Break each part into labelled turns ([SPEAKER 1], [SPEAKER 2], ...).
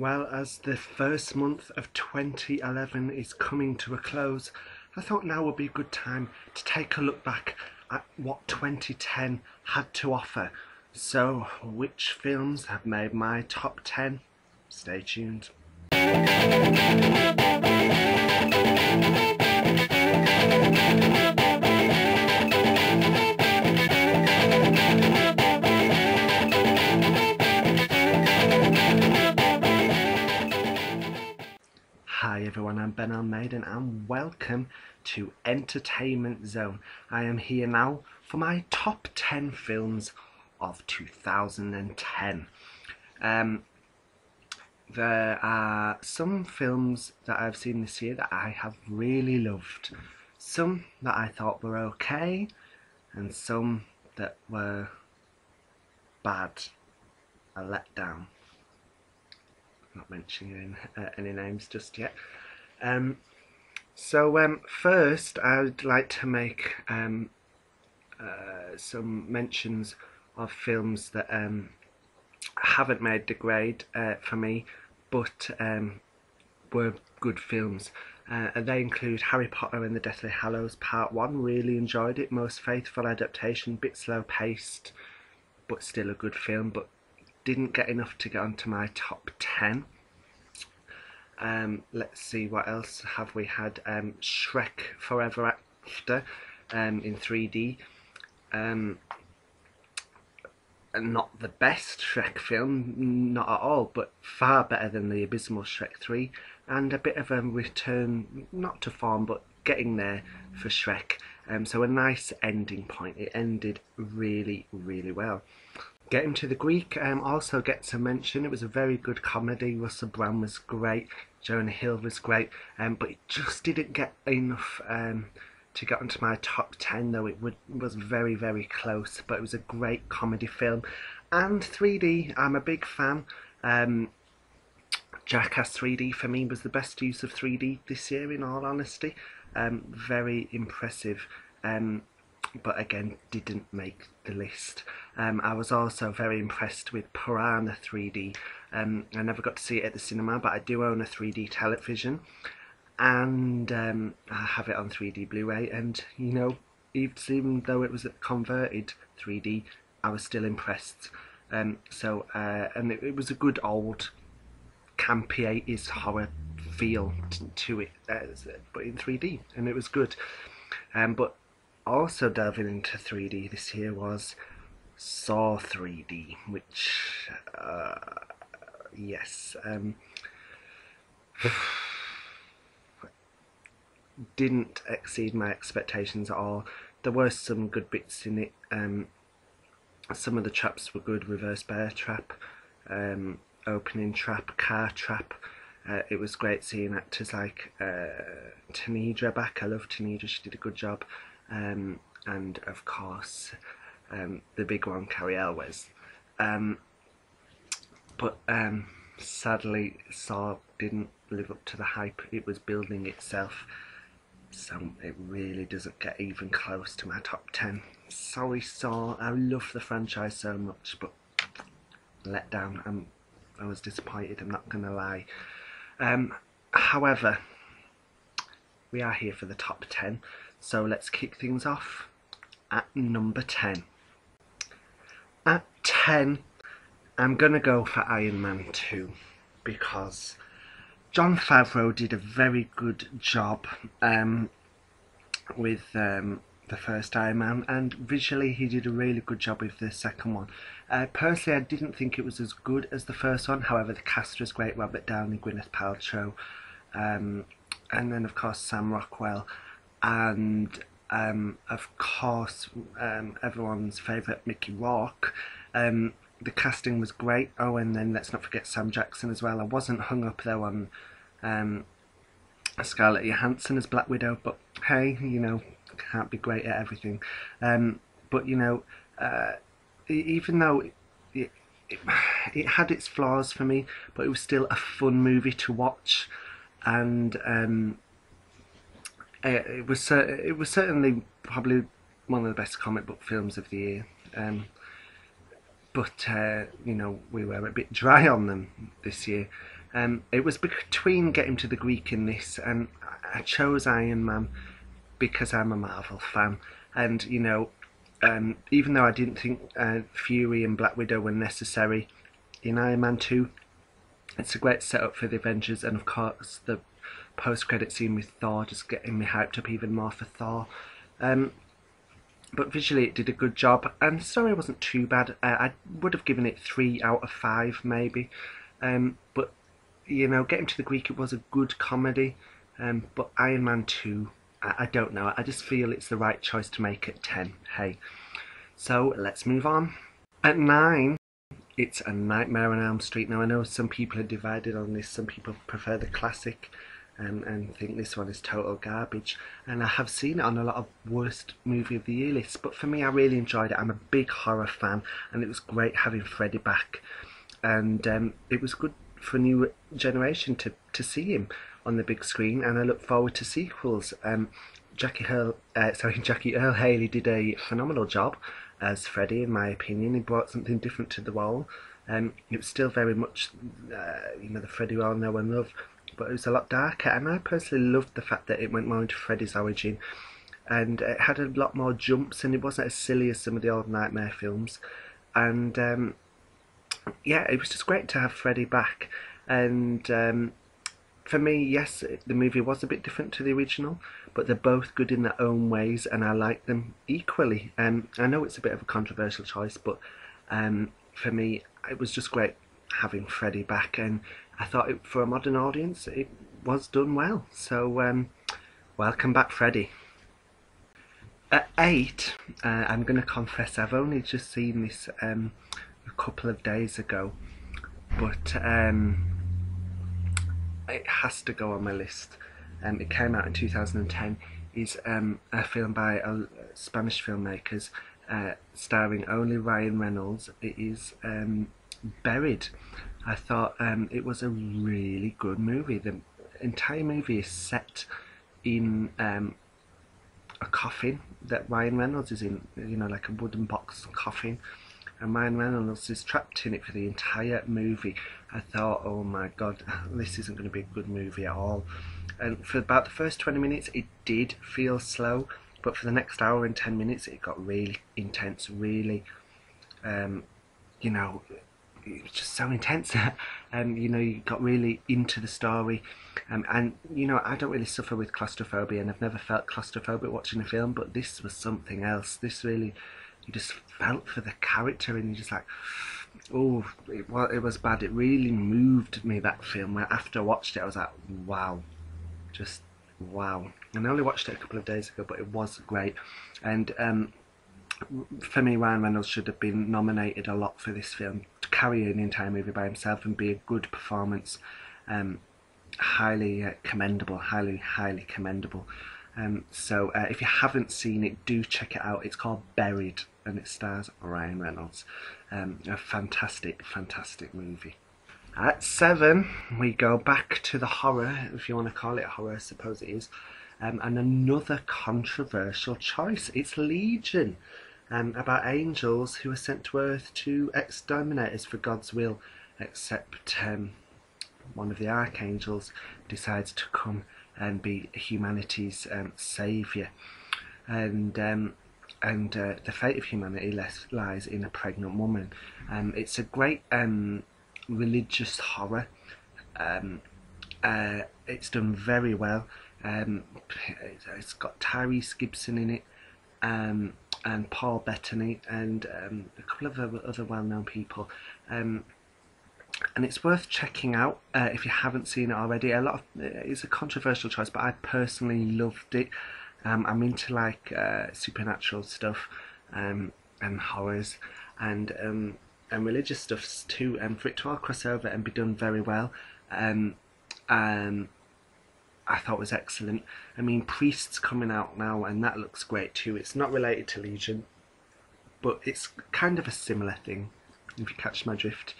[SPEAKER 1] Well, as the first month of 2011 is coming to a close, I thought now would be a good time to take a look back at what 2010 had to offer. So, which films have made my top 10? Stay tuned. Hi everyone, I'm Ben Maiden and welcome to Entertainment Zone. I am here now for my top 10 films of 2010. There are some films that I've seen this year that I have really loved, some that I thought were okay, and some that were bad, a letdown. Not mentioning any names just yet. First I'd like to make some mentions of films that haven't made the grade for me, but were good films. They include Harry Potter and the Deathly Hallows Part 1, really enjoyed it, most faithful adaptation, bit slow paced, but still a good film, but didn't get enough to get onto my top 10. Let's see, what else have we had? Shrek Forever After in 3D. Not the best Shrek film, not at all, but far better than the abysmal Shrek 3, and a bit of a return, not to form, but getting there for Shrek. So a nice ending point. It ended really, really well. Getting to the Greek also gets a mention. It was a very good comedy. Russell Brand was great, Jonah Hill was great, but it just didn't get enough to get onto my top 10, though it was very, very close. But it was a great comedy film. And 3D, I'm a big fan. Jackass 3D for me was the best use of 3D this year, in all honesty. Very impressive. But again, didn't make the list. I was also very impressed with Piranha 3D. I never got to see it at the cinema, but I do own a 3D television, and I have it on 3D Blu-ray, and you know, even though it was converted 3D, I was still impressed. And it was a good old campy 80s horror feel to it, but in 3D, and it was good. But also delving into 3D this year was Saw 3D, which yes, didn't exceed my expectations at all. There were some good bits in it. Some of the traps were good. Reverse bear trap, opening trap, car trap. It was great seeing actors like Tanidra back. I love Tanidra, she did a good job. And of course the big one, Carrie Elwes. But sadly Saw didn't live up to the hype it was building itself, so it really doesn't get even close to my top 10. Sorry Saw, I love the franchise so much, but let down. I was disappointed, I'm not gonna lie. However, we are here for the top 10, so let's kick things off at number 10. At 10, I'm gonna go for Iron Man 2, because Jon Favreau did a very good job with the first Iron Man, and visually he did a really good job with the second one. Personally, I didn't think it was as good as the first one. However, the cast was great: Robert Downey, Gwyneth Paltrow, and then of course Sam Rockwell, and of course everyone's favourite Mickey Rourke. The casting was great. Oh, and then let's not forget Sam Jackson as well. I wasn't hung up though on Scarlett Johansson as Black Widow, but hey, you know, can't be great at everything. But you know, even though it had its flaws for me, but it was still a fun movie to watch, and it was certainly probably one of the best comic book films of the year. But you know, we were a bit dry on them this year. It was between Get Him to the Greek in this, and I chose Iron Man because I'm a Marvel fan, and you know, even though I didn't think Fury and Black Widow were necessary in Iron Man 2, it's a great setup for the Avengers, and of course the post-credit scene with Thor just getting me hyped up even more for Thor. But visually it did a good job, and the story wasn't too bad. I would have given it 3 out of 5 maybe, but you know, Getting to the Greek, it was a good comedy, but Iron Man 2, I don't know, I just feel it's the right choice to make at 10, hey. So let's move on. At 9, it's A Nightmare on Elm Street. Now I know some people are divided on this, some people prefer the classic, and think this one is total garbage, and I have seen it on a lot of worst movie of the year lists, but for me I really enjoyed it. I'm a big horror fan, and it was great having Freddy back, and it was good for a new generation to see him on the big screen, and I look forward to sequels. Jackie Earle Haley did a phenomenal job as Freddy, in my opinion. He brought something different to the role. It was still very much, you know, the Freddy we all know and love, but it was a lot darker, and I personally loved the fact that it went more into Freddy's origin, and it had a lot more jumps, and it wasn't as silly as some of the old Nightmare films, and yeah, it was just great to have Freddy back. And for me, yes, the movie was a bit different to the original, but they're both good in their own ways, and I like them equally. I know it's a bit of a controversial choice, but for me, it was just great having Freddy back, and I thought for a modern audience it was done well. So welcome back, Freddy. At 8, I'm going to confess I've only just seen this a couple of days ago, but it has to go on my list. It came out in 2010. Is a film by Spanish filmmakers, starring only Ryan Reynolds. It is Buried. I thought it was a really good movie. The entire movie is set in a coffin that Ryan Reynolds is in, you know, like a wooden box coffin, and Ryan Reynolds is trapped in it for the entire movie. I thought, oh my god, this isn't going to be a good movie at all. And for about the first 20 minutes it did feel slow, but for the next hour and 10 minutes it got really intense, really, you know, it was just so intense. And you know, you got really into the story, and you know, I don't really suffer with claustrophobia, and I've never felt claustrophobic watching a film, but this was something else. This really, you just felt for the character, and you just like, oh, it was bad. It really moved me, that film. After I watched it I was like, wow, just wow. And I only watched it a couple of days ago, but it was great. And for me, Ryan Reynolds should have been nominated a lot for this film. To carry an entire movie by himself and be a good performance, highly commendable, highly commendable. So if you haven't seen it, do check it out. It's called Buried, and it stars Ryan Reynolds. A fantastic movie. At 7, we go back to the horror, if you want to call it horror, I suppose it is. And another controversial choice. It's Legion, about angels who are sent to Earth to exterminate us for God's will, except one of the archangels decides to come and be humanity's saviour. And the fate of humanity lies in a pregnant woman. It's a great religious horror. It's done very well. It's got Tyrese Gibson in it, and Paul Bettany, and a couple of other well-known people. And it's worth checking out if you haven't seen it already. It's a controversial choice, but I personally loved it. I'm into like supernatural stuff, and horrors, and religious stuff too. And for it to all cross over and be done very well, I thought was excellent. I mean, Priest's coming out now, and that looks great too. It's not related to Legion, but it's kind of a similar thing, if you catch my drift.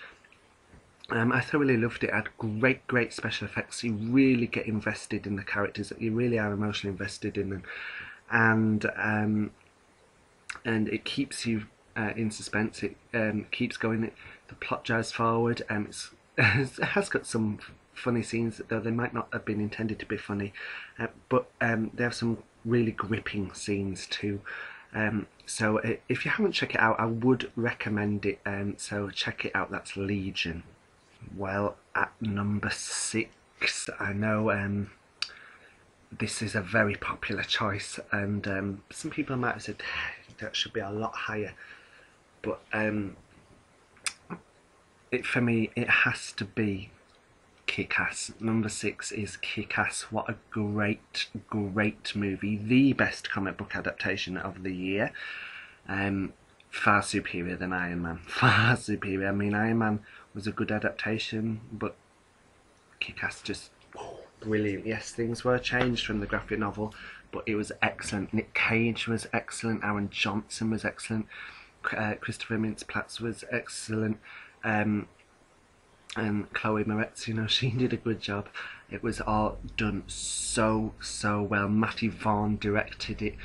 [SPEAKER 1] I thoroughly loved it. It had great special effects. You really get invested in the characters. You really are emotionally invested in them, and it keeps you in suspense. It keeps going. The plot drives forward, and it's has got some funny scenes, though they might not have been intended to be funny, but they have some really gripping scenes too. So if you haven't checked it out, I would recommend it. So check it out. That's Legion. Well, at number 6, I know this is a very popular choice, and some people might have said that should be a lot higher, but for me it has to be Kick-Ass. Number 6 is Kick-Ass. What a great movie, the best comic book adaptation of the year. Far superior than Iron Man, far superior. I mean, Iron Man was a good adaptation, but Kick-Ass just brilliant. Yes, things were changed from the graphic novel, but it was excellent. Nick Cage was excellent, Aaron Johnson was excellent, Christopher Mintz-Plasse was excellent, and Chloe Moretz, you know, she did a good job. It was all done so well. Matthew Vaughn directed it.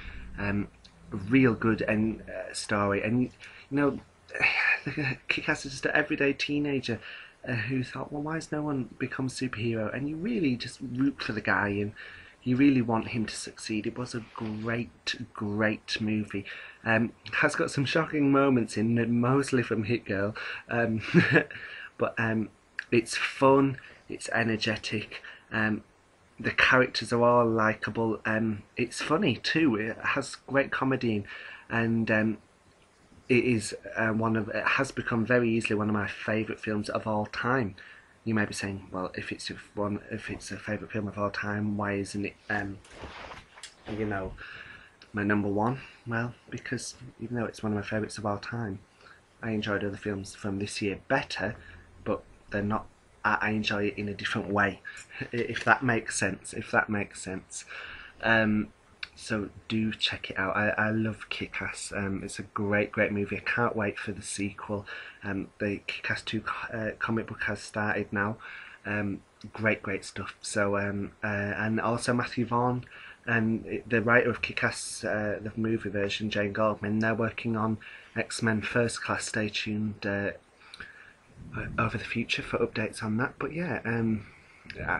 [SPEAKER 1] Real good and story, and you know, Kick-Ass is just an everyday teenager who thought, well, why has no one become superhero? And you really just root for the guy, and you really want him to succeed. It was a great movie. Has got some shocking moments in it, mostly from Hit Girl, but it's fun, it's energetic, the characters are all likeable, it's funny too. It has great comedy, and it is it has become very easily one of my favourite films of all time. You may be saying, well, if it's a favourite film of all time, why isn't it you know, my number 1? Well, because even though it's one of my favourites of all time, I enjoyed other films from this year better, but they're not. I enjoy it in a different way, if that makes sense. So do check it out. I love Kick-Ass. It's a great movie. I can't wait for the sequel. The Kick-Ass 2 comic book has started now. Great stuff. So and also Matthew Vaughn and the writer of Kick-Ass, the movie version, Jane Goldman, they're working on X-Men First Class. Stay tuned over the future for updates on that. But yeah,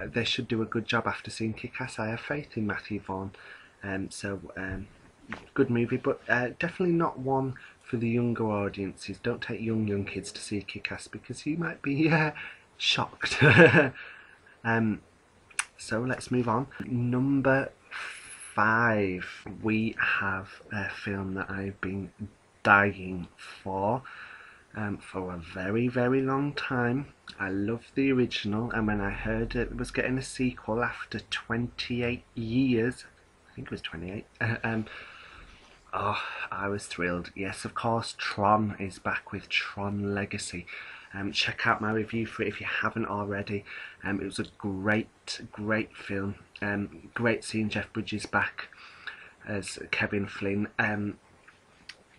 [SPEAKER 1] they should do a good job after seeing Kick-Ass. I have faith in Matthew Vaughn. Good movie, but definitely not one for the younger audiences. Don't take young kids to see Kick-Ass, because you might be shocked. So let's move on. Number 5, we have a film that I've been dying for a very long time. I loved the original, and when I heard it was getting a sequel after 28 years, I think it was 28, oh, I was thrilled. Yes, of course, Tron is back with Tron Legacy. Check out my review for it if you haven't already. It was a great film. Great seeing Jeff Bridges back as Kevin Flynn.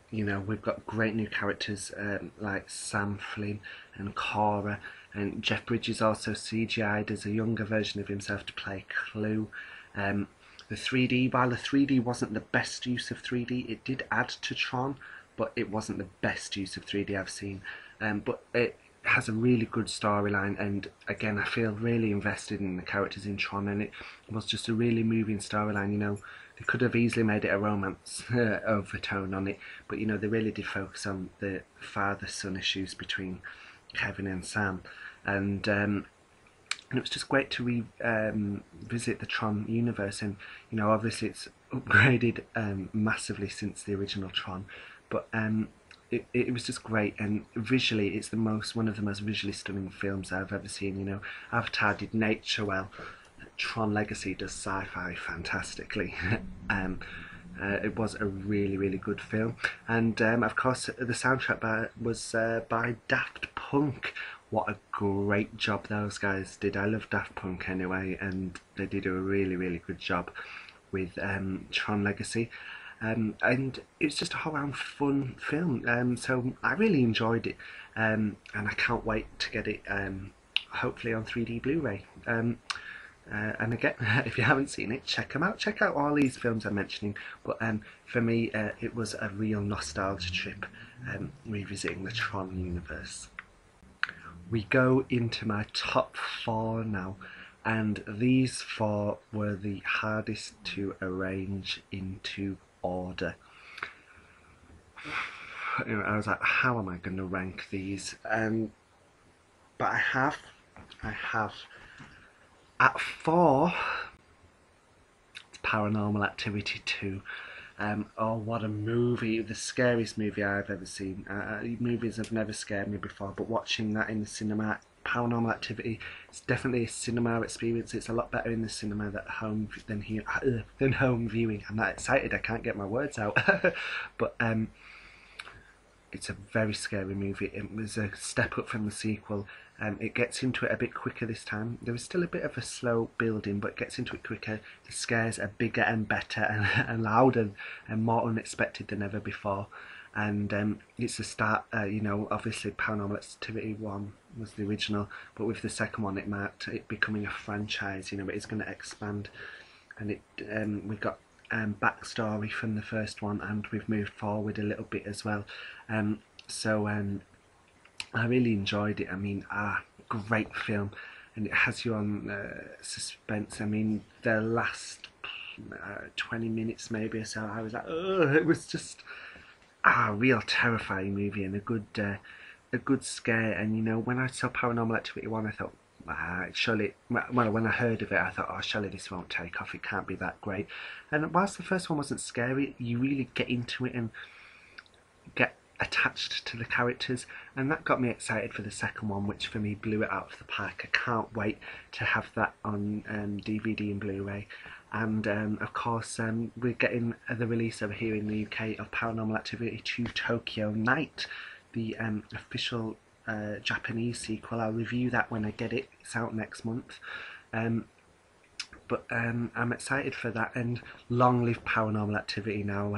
[SPEAKER 1] You know, we've got great new characters like Sam Flynn and Cora, and Jeff Bridges also CGI'd as a younger version of himself to play Clue. The 3D, while the 3D wasn't the best use of 3D, it did add to Tron, but it wasn't the best use of 3D I've seen. But it has a really good storyline, and again, I feel really invested in the characters in Tron, and it was just a really moving storyline. You know, they could have easily made it a romance overtone on it, but you know, they really did focus on the father-son issues between Kevin and Sam, and it was just great to revisit the Tron universe. And you know, obviously it's upgraded massively since the original Tron, but it was just great, and visually it's one of the most visually stunning films I've ever seen. You know, Avatar did nature well, Tron Legacy does sci-fi fantastically. It was a really good film, and of course the soundtrack was by Daft Punk. What a great job those guys did. I love Daft Punk anyway, and they did a really good job with Tron Legacy. And it's just a whole round fun film, so I really enjoyed it, and I can't wait to get it hopefully on 3D Blu-ray. And again, if you haven't seen it, check them out. Check out all these films I'm mentioning, but for me it was a real nostalgia trip, revisiting the Tron universe. we go into my top 4 now, and these 4 were the hardest to arrange into order. I was like, how am I going to rank these? But I have at 4, it's Paranormal Activity 2. Oh, what a movie! The scariest movie I've ever seen. Movies have never scared me before, but watching that in the cinema, Paranormal Activity, it's definitely a cinema experience. It's a lot better in the cinema than home viewing. I'm that excited, I can't get my words out. But it's a very scary movie. It was a step up from the sequel. It gets into it a bit quicker this time. There was still a bit of a slow building, but it gets into it quicker. The scares are bigger and better and louder and more unexpected than ever before. And it's the start, obviously Paranormal Activity 1 was the original, but with the second one it marked it becoming a franchise. It's going to expand. And we got backstory from the first one, and we've moved forward a little bit as well. So I really enjoyed it. I mean, great film, and it has you on suspense. I mean, the last 20 minutes maybe or so, I was like, oh, it was just a real terrifying movie and a good scare. And when I saw Paranormal Activity 1, I thought, surely, well, when I heard of it, I thought, oh, surely this won't take off, it can't be that great. And whilst the first one wasn't scary, you really get into it and get attached to the characters, and that got me excited for the second one, which for me blew it out of the park. I can't wait to have that on DVD and Blu-ray. And of course, we're getting the release over here in the UK of Paranormal Activity 2 Tokyo Night, the official Japanese sequel. I'll review that when I get it. It's out next month. But I'm excited for that, and long live Paranormal Activity now.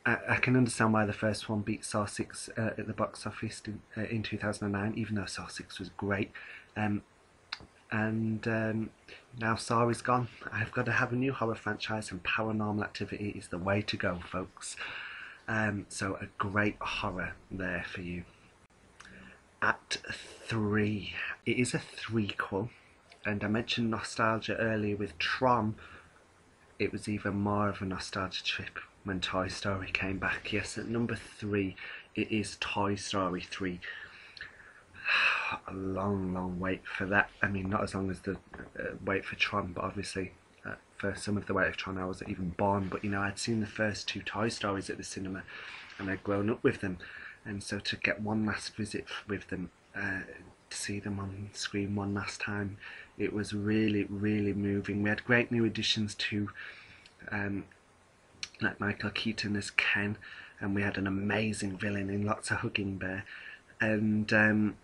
[SPEAKER 1] I can understand why the first one beat Saw 6 at the box office in 2009, even though Saw 6 was great. Now Saw is gone. I've got to have a new horror franchise, and Paranormal Activity is the way to go, folks. So a great horror there for you. At 3, it is a threequel, and I mentioned nostalgia earlier with Tron. It was even more of a nostalgia trip when Toy Story came back. Yes, at number 3, it is Toy Story 3. A long wait for that. I mean, not as long as the wait for Tron, but obviously for some of the wait of Tron I wasn't even born. But I'd seen the first 2 Toy Stories at the cinema, and I'd grown up with them. And so to get one last visit with them, to see them on screen one last time, it was really moving. We had great new additions to, like Michael Keaton as Ken, and we had an amazing villain in Lots of Hugging Bear, and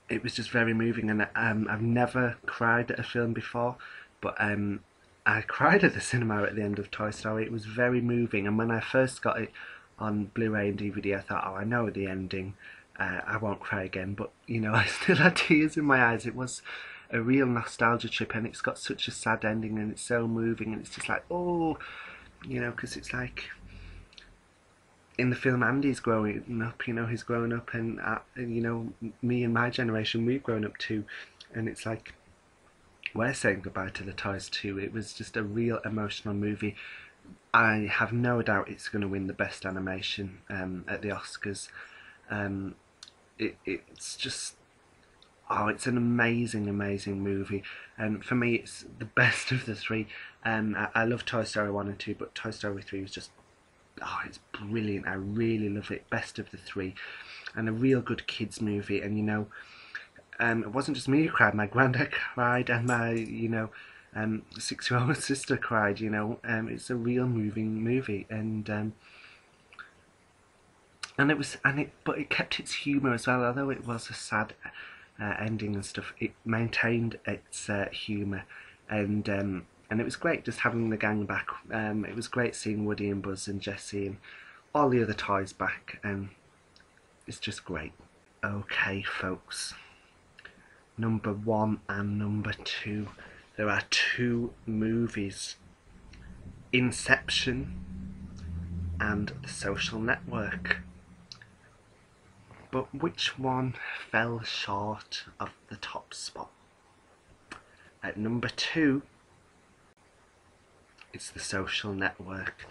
[SPEAKER 1] it was just very moving. And I've never cried at a film before, but I cried at the cinema at the end of Toy Story. It was very moving, and when I first got it on Blu-ray and DVD, I thought, oh, I know the ending, I won't cry again. But I still had tears in my eyes. It was a real nostalgia trip, and it's got such a sad ending, and it's so moving, and it's just like, oh, because it's like in the film Andy's growing up, he's growing up, and me and my generation, we've grown up too, and it's like we're saying goodbye to the toys too. It was just a real emotional movie. I have no doubt it's going to win the best animation at the Oscars. It's just, it's an amazing movie. For me, it's the best of the 3. I love Toy Story 1 and 2, but Toy Story 3 was just, it's brilliant. I really love it. Best of the 3, and a real good kids movie. And it wasn't just me who cried. My granddad cried, and my 6-year-old sister cried. It's a real moving movie, but it kept its humour as well. Although it was a sad ending and stuff, it maintained its humour, and it was great just having the gang back. It was great seeing Woody and Buzz and Jessie and all the other toys back, and it's just great. Okay, folks, number 1 and number 2. There are 2 movies, Inception and The Social Network. But which one fell short of the top spot? At number 2, it's The Social Network.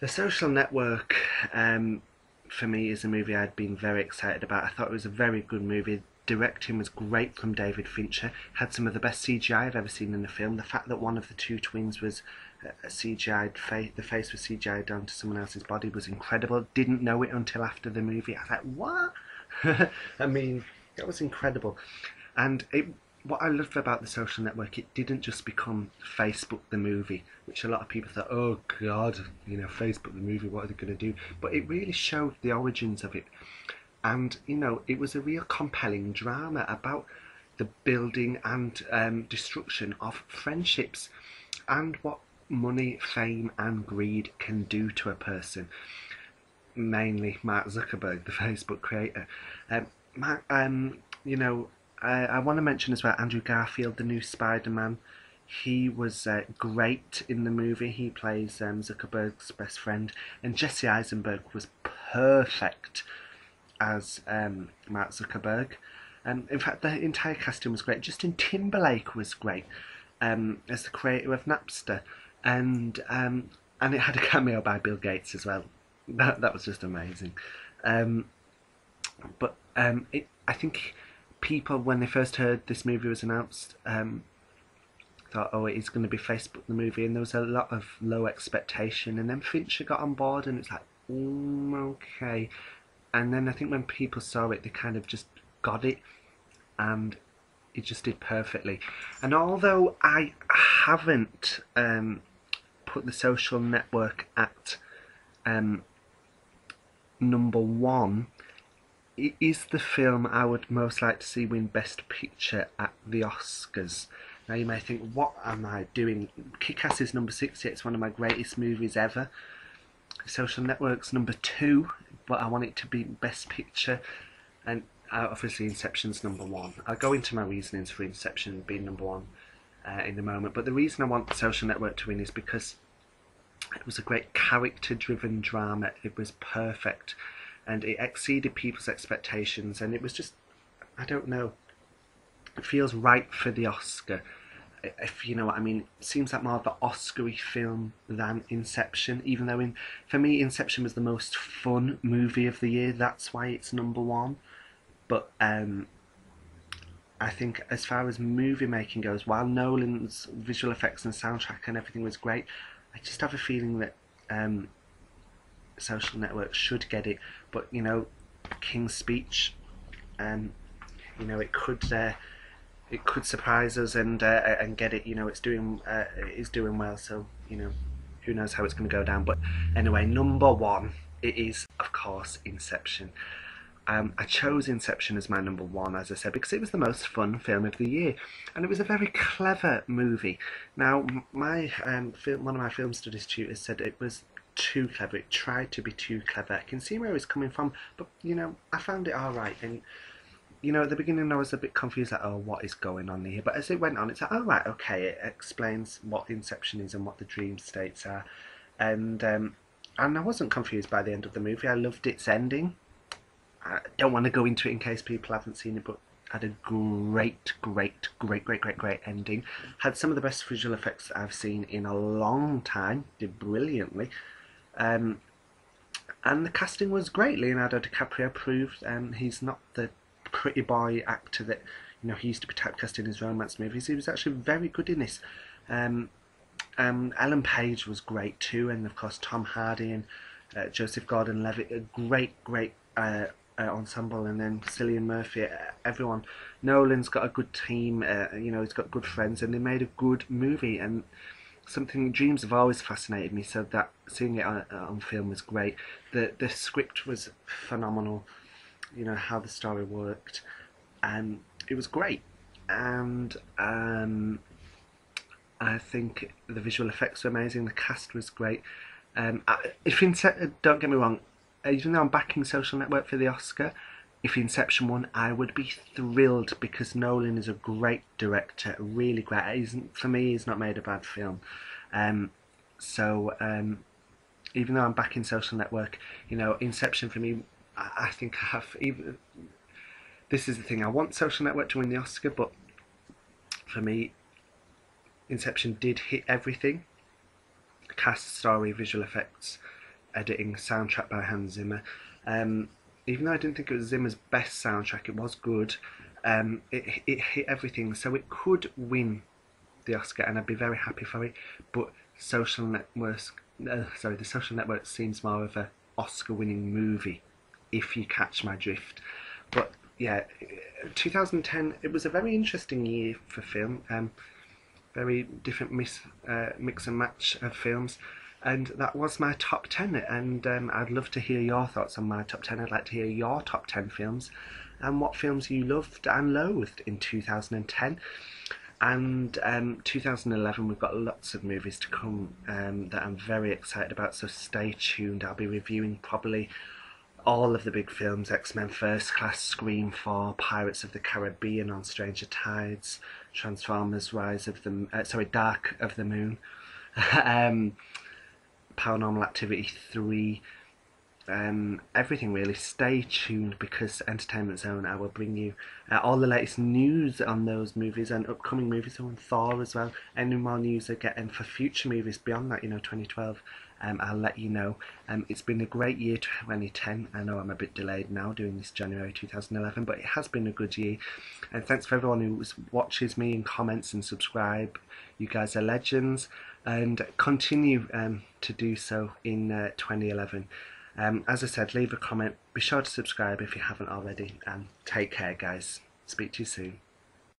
[SPEAKER 1] The Social Network, for me, is a movie I'd been very excited about. I thought it was a very good movie. Directing was great from David Fincher. Had some of the best CGI I've ever seen in a film. The fact that one of the two twins was a CGI'd face, the face was CGI'd down to someone else's body, was incredible. Didn't know it until after the movie. I was like, what? I mean, that was incredible. And what I loved about The Social Network, it didn't just become Facebook the movie, which a lot of people thought, oh God, you know, Facebook the movie, what are they going to do? But it really showed the origins of it. And, you know, it was a real compelling drama about the building and destruction of friendships and what money, fame and greed can do to a person. Mainly Mark Zuckerberg, the Facebook creator. You know, I want to mention as well Andrew Garfield, the new Spider-Man. He was great in the movie. He plays Zuckerberg's best friend. And Jesse Eisenberg was perfect as Mark Zuckerberg. In fact, the entire casting was great. Justin Timberlake was great as the creator of Napster, and it had a cameo by Bill Gates as well. That was just amazing. I think people, when they first heard this movie was announced, thought, oh, it is going to be Facebook the movie, and there was a lot of low expectation, and then Fincher got on board and it's like, okay. And then I think when people saw it, they kind of just got it, and it just did perfectly. And although I haven't put The Social Network at number 1, it is the film I would most like to see win Best Picture at the Oscars. Now you may think, what am I doing? Kick-Ass is number 6, it's one of my greatest movies ever. Social Network's number 2, but I want it to be Best Picture, and obviously Inception's number 1. I'll go into my reasonings for Inception being number 1 in a moment, but the reason I want Social Network to win is because it was a great character-driven drama. It was perfect, and it exceeded people's expectations, and it was just, I don't know, it feels right for the Oscar. If you know what I mean. It seems like more of an Oscar-y film than Inception, even though for me Inception was the most fun movie of the year. That's why it's number 1. But I think as far as movie making goes, while Nolan's visual effects and soundtrack and everything was great, I just have a feeling that Social Network should get it. But you know, King's Speech, you know, it could surprise us and get it. You know, it's doing well, so you know, who knows how it's going to go down. But anyway, number 1, it is of course Inception. I chose Inception as my number 1, as I said, because it was the most fun film of the year, and it was a very clever movie. Now, my one of my film studies tutors said it was too clever. It tried to be too clever. I can see where it's coming from, but you know, I found it all right. And you know, at the beginning I was a bit confused, like, oh, what is going on here? But as it went on, it's like, oh right, okay, it explains what Inception is and what the dream states are, and I wasn't confused by the end of the movie. I loved its ending. I don't want to go into it in case people haven't seen it, but had a great ending. Had some of the best visual effects I've seen in a long time. Did brilliantly. And the casting was great. Leonardo DiCaprio proved he's not the pretty boy actor that, you know, he used to be typecast in his romance movies. He was actually very good in this. Ellen Page was great too, and of course Tom Hardy and Joseph Gordon-Levitt, a great ensemble, and then Cillian Murphy, everyone. Nolan's got a good team, you know, he's got good friends, and they made a good movie. And dreams have always fascinated me, so that seeing it on film was great. The script was phenomenal, you know, how the story worked, and it was great. And I think the visual effects were amazing, the cast was great. Don't get me wrong, even though I'm backing Social Network for the Oscar, if Inception won, I would be thrilled, because Nolan is a great director, really great. For me, he's not made a bad film. Even though I'm backing Social Network, you know, Inception for me I think I have. Even this is the thing. I want Social Network to win the Oscar, but for me, Inception did hit everything: cast, story, visual effects, editing, soundtrack by Hans Zimmer. Even though I didn't think it was Zimmer's best soundtrack, it was good. It hit everything, so it could win the Oscar, and I'd be very happy for it. But the Social Network seems more of a Oscar-winning movie, if you catch my drift. But yeah, 2010, it was a very interesting year for film. Very different mix and match of films. And that was my top 10, and I'd love to hear your thoughts on my top 10. I'd like to hear your top 10 films and what films you loved and loathed in 2010. And 2011, we've got lots of movies to come that I'm very excited about, so stay tuned. I'll be reviewing probably all of the big films: X-Men First Class, Scream 4, Pirates of the Caribbean on Stranger Tides, Transformers Dark of the Moon, Paranormal Activity 3, everything really. Stay tuned, because Entertainment Zone, I will bring you all the latest news on those movies and upcoming movies, on Thor as well. Any more news I get, and for future movies beyond that, 2012, I'll let you know. It's been a great year, 2010. I know I'm a bit delayed now doing this January 2011, but it has been a good year. And thanks for everyone who watches me and comments and subscribe. You guys are legends, and continue to do so in 2011. As I said, leave a comment, be sure to subscribe if you haven't already, and take care, guys. Speak to you soon.